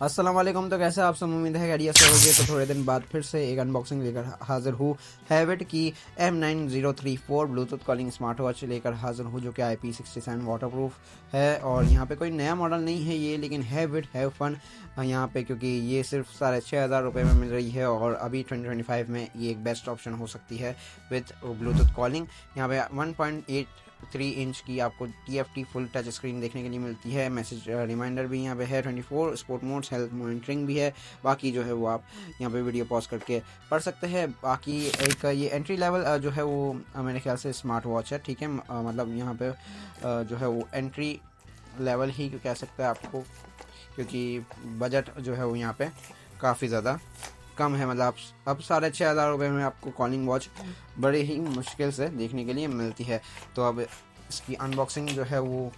अस्सलाम वालेकुम। तो कैसे आप सब, उम्मीद है खैरियत से होंगे। तो थोड़े दिन बाद फिर से एक अनबॉक्सिंग लेकर हाजिर हूँ। हैवेट की M9034 Bluetooth calling smart watch लेकर हाजिर हूँ, जो कि IP67 वाटरप्रूफ है। और यहाँ पे कोई नया मॉडल नहीं है ये, लेकिन हैवेट हैव फन यहाँ पे, क्योंकि ये सिर्फ 6500 में मिल रही है और अभी 2025 में ये एक बेस्ट ऑप्शन हो सकती है विद ब्लूटूथ कॉलिंग। यहाँ पे 1.83 इंच की आपको TFT फुल टच स्क्रीन देखने के लिए मिलती है। मैसेज रिमाइंडर भी यहाँ पे है, 24 स्पोर्ट मोड्स, हेल्थ मॉनिटरिंग भी है। बाकी जो है वो आप यहाँ पे वीडियो पॉज करके पढ़ सकते हैं। बाकी एक ये एंट्री लेवल जो है वो मेरे ख्याल से स्मार्ट वॉच है, ठीक है। मतलब यहाँ पे जो है वो एंट्री लेवल ही कह सकते हैं आपको, क्योंकि बजट जो है वो यहाँ पे काफ़ी ज़्यादा कम है। मतलब अब 6500 में आपको कॉलिंग वॉच बड़े ही मुश्किल से देखने के लिए मिलती है। तो अब इसकी अनबॉक्सिंग जो है वो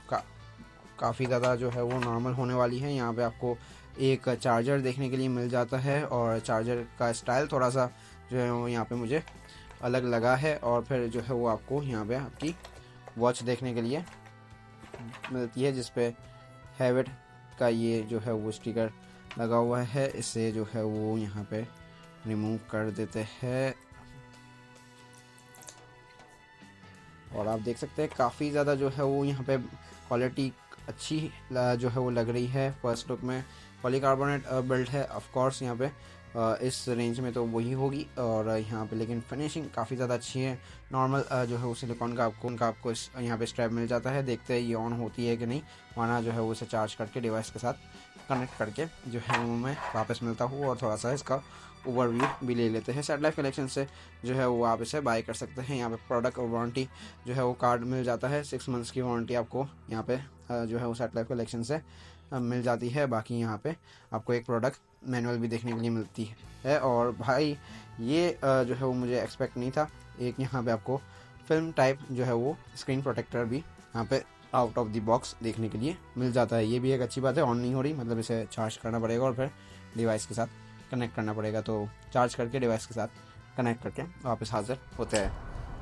काफ़ी ज़्यादा जो है वो नॉर्मल होने वाली है। यहाँ पे आपको एक चार्जर देखने के लिए मिल जाता है, और चार्जर का स्टाइल थोड़ा सा जो है वो यहाँ पे मुझे अलग लगा है। और फिर जो है वो आपको यहाँ पे आपकी वॉच देखने के लिए मिलती है, जिसपे हैवेट का ये जो है वो स्टिकर लगा हुआ है। इसे जो है वो यहाँ पे रिमूव कर देते हैं, और आप देख सकते हैं काफ़ी ज़्यादा जो है वो यहाँ पे क्वालिटी अच्छी जो है वो लग रही है। फर्स्ट लुक में पॉलीकार्बोनेट बिल्ड है, ऑफ कोर्स यहाँ पे इस रेंज में तो वही होगी। और यहाँ पे लेकिन फिनिशिंग काफ़ी ज़्यादा अच्छी है। नॉर्मल जो है वो सिलिकॉन का आपको यहाँ पे स्ट्रैप मिल जाता है। देखते हैं ये ऑन होती है कि नहीं, वरना जो है वो इसे चार्ज करके डिवाइस के साथ कनेक्ट करके जो है वो मैं वापस मिलता हूँ और थोड़ा सा इसका ओवरव्यू भी ले लेते हैं। सेट लाइफ कलेक्शन से जो है वो आप इसे बाय कर सकते हैं। यहाँ पे प्रोडक्ट वारंटी जो है वो कार्ड मिल जाता है, 6 मंथ्स की वारंटी आपको यहाँ पे जो है वो सेट लाइफ कलेक्शन से मिल जाती है। बाकी यहाँ पे आपको एक प्रोडक्ट मैनुअल भी देखने के लिए मिलती है। और भाई ये जो है वो मुझे एक्सपेक्ट नहीं था। एक यहाँ पे आपको फिल्म टाइप जो है वो स्क्रीन प्रोटेक्टर भी यहाँ पे आउट ऑफ द बॉक्स देखने के लिए मिल जाता है। ये भी एक अच्छी बात है। ऑन नहीं हो रही, मतलब इसे चार्ज करना पड़ेगा और फिर डिवाइस के साथ कनेक्ट करना पड़ेगा। तो चार्ज करके डिवाइस के साथ कनेक्ट करके वापस हाजिर होते हैं।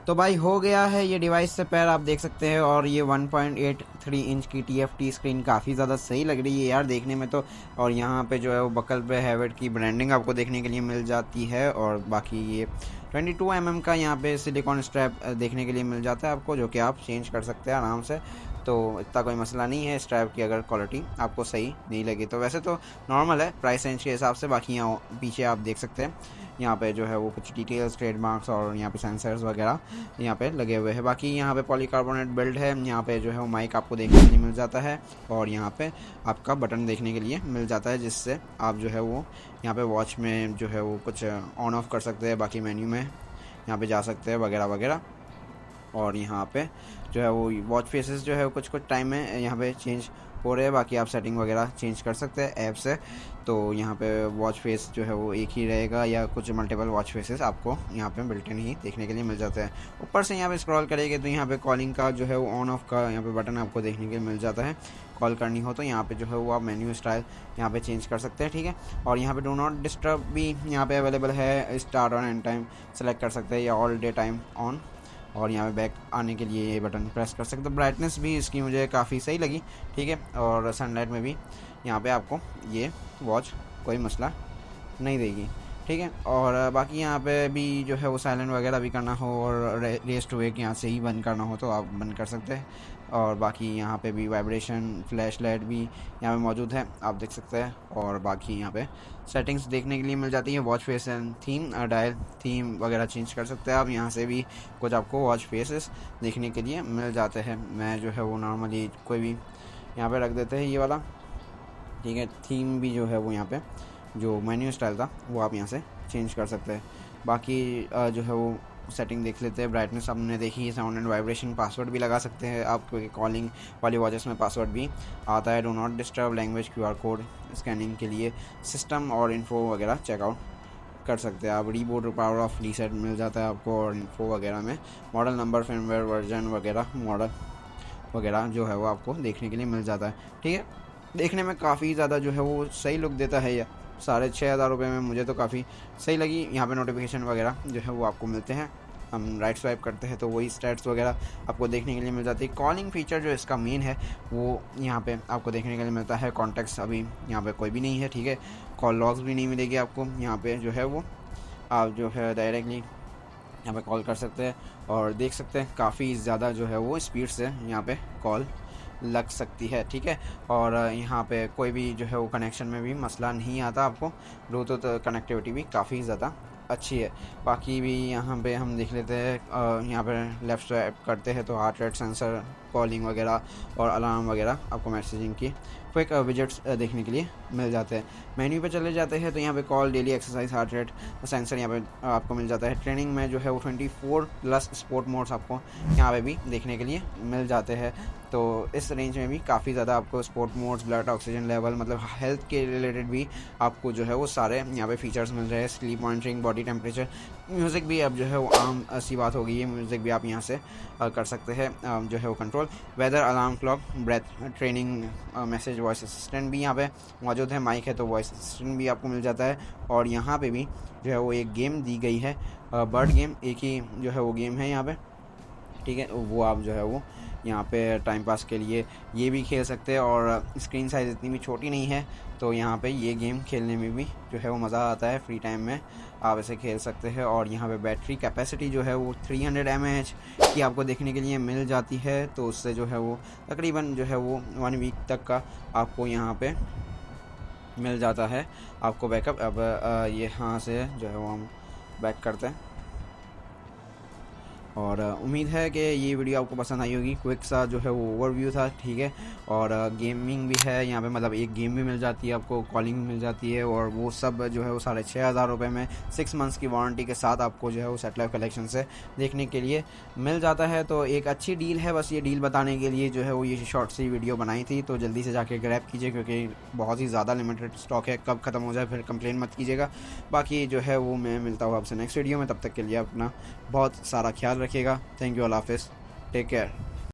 तो भाई हो गया है ये डिवाइस से पैर, आप देख सकते हैं। और ये 1.83 इंच की TFT स्क्रीन काफ़ी ज़्यादा सही लग रही है यार देखने में तो। और यहाँ पे जो है वो बकल पे हैवेट की ब्रांडिंग आपको देखने के लिए मिल जाती है। और बाकी ये 22 mm का यहाँ पे सिलिकॉन स्ट्रैप देखने के लिए मिल जाता है आपको, जो कि आप चेंज कर सकते हैं आराम से। तो इतना कोई मसला नहीं है स्ट्रैप की, अगर क्वालिटी आपको सही नहीं लगी तो। वैसे तो नॉर्मल है प्राइस रेंज के हिसाब से। बाकी यहाँ पीछे आप देख सकते हैं, यहाँ पे जो है वो कुछ डिटेल्स, ट्रेडमार्क्स और यहाँ पे सेंसर्स वगैरह यहाँ पे लगे हुए हैं। बाकी यहाँ पे पॉलीकार्बोनेट बिल्ड है। यहाँ पे जो है वो माइक आपको देखने के लिए मिल जाता है, और यहाँ पे आपका बटन देखने के लिए मिल जाता है, जिससे आप जो है वो यहाँ पे वॉच में जो है वो कुछ ऑन ऑफ कर सकते हैं। बाकी मेन्यू में यहाँ पे जा सकते हैं वगैरह वगैरह। और यहाँ पे जो है वो वॉच फेसेस जो है कुछ टाइम में यहाँ पे चेंज हो रहे हैं। बाकी आप सेटिंग वगैरह चेंज कर सकते हैं ऐप से। तो यहाँ पे वॉच फेस जो है वो एक ही रहेगा, या कुछ मल्टीपल वॉच फेसेस आपको यहाँ पे बिल्ट इन ही देखने के लिए मिल जाते हैं। ऊपर से यहाँ पे स्क्रॉल करेंगे तो यहाँ पे कॉलिंग का जो है वो ऑन ऑफ का यहाँ पे बटन आपको देखने के लिए मिल जाता है। कॉल करनी हो तो यहाँ पे जो है वो आप मेन्यू स्टाइल यहाँ पे चेंज कर सकते हैं, ठीक है। और यहाँ पे डू नॉट डिस्टर्ब भी यहाँ पे अवेलेबल है। Start on and time select कर सकते हैं, या ऑल डे टाइम ऑन। और यहाँ पे बैक आने के लिए ये बटन प्रेस कर सकते हैं। ब्राइटनेस भी इसकी मुझे काफ़ी सही लगी, ठीक है। और सनलाइट में भी यहाँ पे आपको ये वॉच कोई मसला नहीं देगी, ठीक है। और बाकी यहाँ पे भी जो है वो साइलेंट वगैरह भी करना हो और रेस टू वेक यहाँ से ही बंद करना हो तो आप बंद कर सकते हैं। और बाकी यहाँ पे भी वाइब्रेशन फ्लैश लाइट भी यहाँ पे मौजूद है, आप देख सकते हैं। और बाकी यहाँ पे सेटिंग्स देखने के लिए मिल जाती है। Watch face and theme, dial theme वगैरह चेंज कर सकते हैं आप। यहाँ से भी कुछ आपको वॉच फेसेस देखने के लिए मिल जाते हैं। मैं जो है वो नॉर्मली कोई भी यहाँ पे रख देते हैं ये वाला, ठीक है। थीम भी जो है वो यहाँ पे जो मेन्यू स्टाइल था वो आप यहाँ से चेंज कर सकते हैं। बाकी जो है वो सेटिंग देख लेते हैं। ब्राइटनेस आपने देखी है, साउंड एंड वाइब्रेशन, पासवर्ड भी लगा सकते हैं आप, क्योंकि कॉलिंग वाली वॉचेस में पासवर्ड भी आता है। Do not disturb, language, QR code scanning के लिए, सिस्टम और इन्फो वगैरह चेकआउट कर सकते हैं आप। रीबूट, पावर ऑफ रीसेट मिल जाता है आपको, और इन्फो वगैरह में मॉडल नंबर, फर्मवेयर वर्जन वगैरह, मॉडल वगैरह जो है वो आपको देखने के लिए मिल जाता है, ठीक है। देखने में काफ़ी ज़्यादा जो है वो सही लुक देता है। यह 6500 में मुझे तो काफ़ी सही लगी। यहाँ पे नोटिफिकेशन वगैरह जो है वो आपको मिलते हैं। हम राइट स्वाइप करते हैं तो वही स्टैट्स वगैरह आपको देखने के लिए मिल जाती है। कॉलिंग फीचर जो इसका मेन है वो यहाँ पे आपको देखने के लिए मिलता है। कॉन्टैक्ट्स अभी यहाँ पे कोई भी नहीं है, ठीक है। कॉल लॉग्स भी नहीं मिलेगी आपको यहाँ पे जो है वो, आप जो है डायरेक्टली यहाँ पे कॉल कर सकते हैं और देख सकते हैं काफ़ी ज़्यादा जो है वो स्पीड से यहाँ पे कॉल लग सकती है, ठीक है। और यहाँ पे कोई भी जो है वो कनेक्शन में भी मसला नहीं आता आपको। ब्लूटूथ कनेक्टिविटी भी काफ़ी ज़्यादा अच्छी है। बाकी भी यहाँ पे हम देख लेते हैं, यहाँ पे लेफ़्ट स्वाइप करते हैं तो हार्ट रेट सेंसर, कॉलिंग वगैरह और अलार्म वगैरह आपको मैसेजिंग की क्विक विजेट्स देखने के लिए मिल जाते हैं। मेन्यू पे चले जाते हैं तो यहाँ पे call, daily exercise, heart rate sensor यहाँ पे आपको मिल जाता है। ट्रेनिंग में जो है वो 24+ स्पोर्ट मोड्स आपको यहाँ पे भी देखने के लिए मिल जाते हैं। तो इस रेंज में भी काफ़ी ज़्यादा आपको sport modes, blood oxygen level, मतलब हेल्थ के रिलेटेड भी आपको जो है वो सारे यहाँ पे फीचर्स मिल रहे हैं। Sleep monitoring, body temperature, music भी अब जो है वो आम सी बात हो गई है, म्यूज़िक भी आप यहाँ से कर सकते हैं जो है वो control. Weather, alarm clock, breath training, message, voice assistant भी यहाँ पे मौजूद है। माइक है तो वॉइस असिस्टेंट भी आपको मिल जाता है। और यहाँ पे भी जो है वो एक गेम दी गई है, बर्ड गेम, एक ही जो है वो गेम है यहाँ पे, ठीक है। वो आप जो है वो यहाँ पे टाइम पास के लिए ये भी खेल सकते हैं। और स्क्रीन साइज़ इतनी भी छोटी नहीं है तो यहाँ पे ये गेम खेलने में भी जो है वो मज़ा आता है। फ्री टाइम में आप इसे खेल सकते हैं। और यहाँ पे बैटरी कैपेसिटी जो है वो 300 mAh की आपको देखने के लिए मिल जाती है। तो उससे जो है वो तकरीबन जो है वो 1 वीक तक का आपको यहाँ पे मिल जाता है आपको बैकअप। अब ये यहाँ से जो है वो हम बैक करते हैं। और उम्मीद है कि ये वीडियो आपको पसंद आई होगी। क्विक सा जो है वो ओवरव्यू था, ठीक है। और गेमिंग भी है यहाँ पे, मतलब एक गेम भी मिल जाती है आपको, कॉलिंग भी मिल जाती है, और वो सब जो है वो 6,500 रुपये में 6 मंथ्स की वारंटी के साथ आपको जो है वो सेट लाइफ कलेक्शन से देखने के लिए मिल जाता है। तो एक अच्छी डील है, बस ये डील बताने के लिए जो है वो ये शॉर्ट सी वीडियो बनाई थी। तो जल्दी से जाके ग्रैब कीजिए क्योंकि बहुत ही ज़्यादा लिमिटेड स्टॉक है, कब ख़त्म हो जाए फिर कंप्लेन मत कीजिएगा। बाकी जो है वो मैं मिलता हूँ आपसे नेक्स्ट वीडियो में, तब तक के लिए अपना बहुत सारा ख्याल रखिएगा। थैंक यू, अल्लाह हाफ़िज़, टेक केयर।